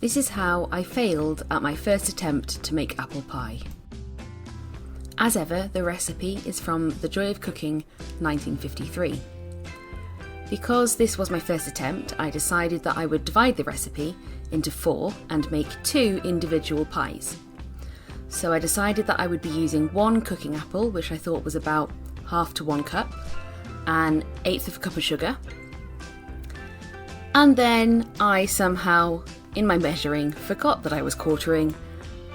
This is how I failed at my first attempt to make apple pie. As ever, the recipe is from The Joy of Cooking 1953. Because this was my first attempt, I decided that I would divide the recipe into 4 and make 2 individual pies. So I decided that I would be using 1 cooking apple, which I thought was about half to 1 cup, and 1/8 of a cup of sugar. And then I somehow, in my measuring, forgot that I was quartering,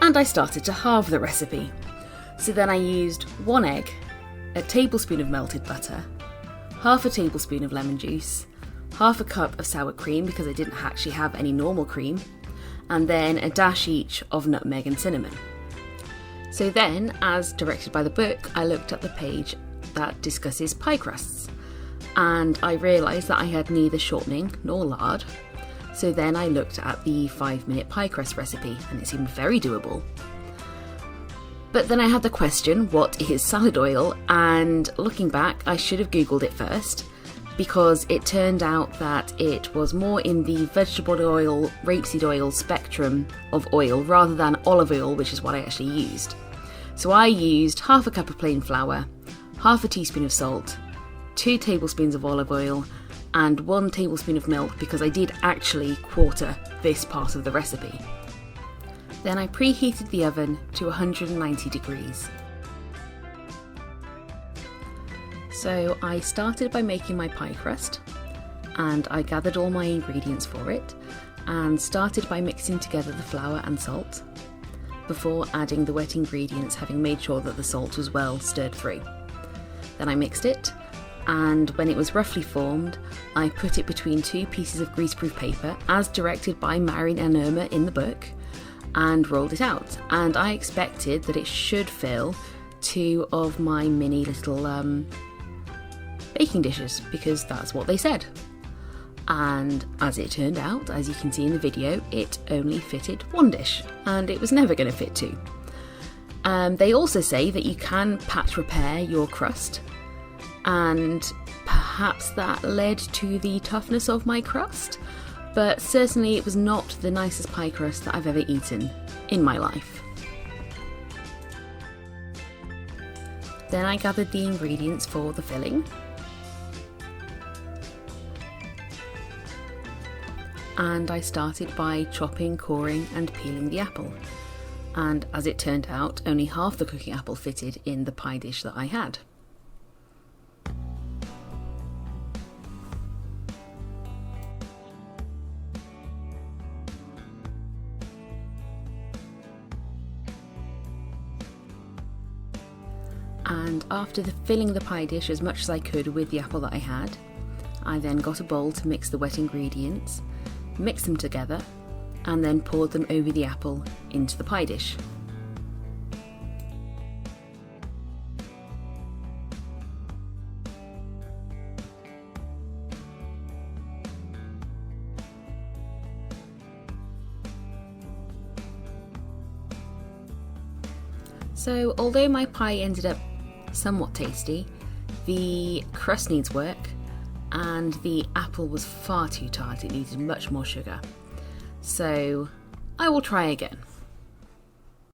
and I started to halve the recipe. So then I used 1 egg, a tablespoon of melted butter, half a tablespoon of lemon juice, half a cup of sour cream because I didn't actually have any normal cream, and then a dash each of nutmeg and cinnamon. So then, as directed by the book, I looked at the page that discusses pie crusts, and I realised that I had neither shortening nor lard. So then I looked at the 5-minute pie crust recipe, and it seemed very doable. But then I had the question, what is salad oil? And looking back, I should have Googled it first, because it turned out that it was more in the vegetable oil, rapeseed oil spectrum of oil rather than olive oil, which is what I actually used. So I used half a cup of plain flour, half a teaspoon of salt, 2 tablespoons of olive oil, and 1 tablespoon of milk because I did actually quarter this part of the recipe. Then I preheated the oven to 190 degrees. So I started by making my pie crust, and I gathered all my ingredients for it and started by mixing together the flour and salt before adding the wet ingredients, having made sure that the salt was well stirred through. Then I mixed it, and when it was roughly formed, I put it between 2 pieces of greaseproof paper as directed by Marion and Irma in the book, and rolled it out. And I expected that it should fill 2 of my mini little baking dishes, because that's what they said. And as it turned out, as you can see in the video, it only fitted 1 dish, and it was never going to fit 2. They also say that you can patch repair your crust, and perhaps that led to the toughness of my crust, but certainly it was not the nicest pie crust that I've ever eaten in my life. Then I gathered the ingredients for the filling, and I started by chopping, coring and peeling the apple. And as it turned out, only half the cooking apple fitted in the pie dish that I had. And after filling the pie dish as much as I could with the apple that I had, I then got a bowl to mix the wet ingredients, mixed them together, and then poured them over the apple into the pie dish. So although my pie ended up somewhat tasty, the crust needs work, and the apple was far too tart. It needed much more sugar. So I will try again.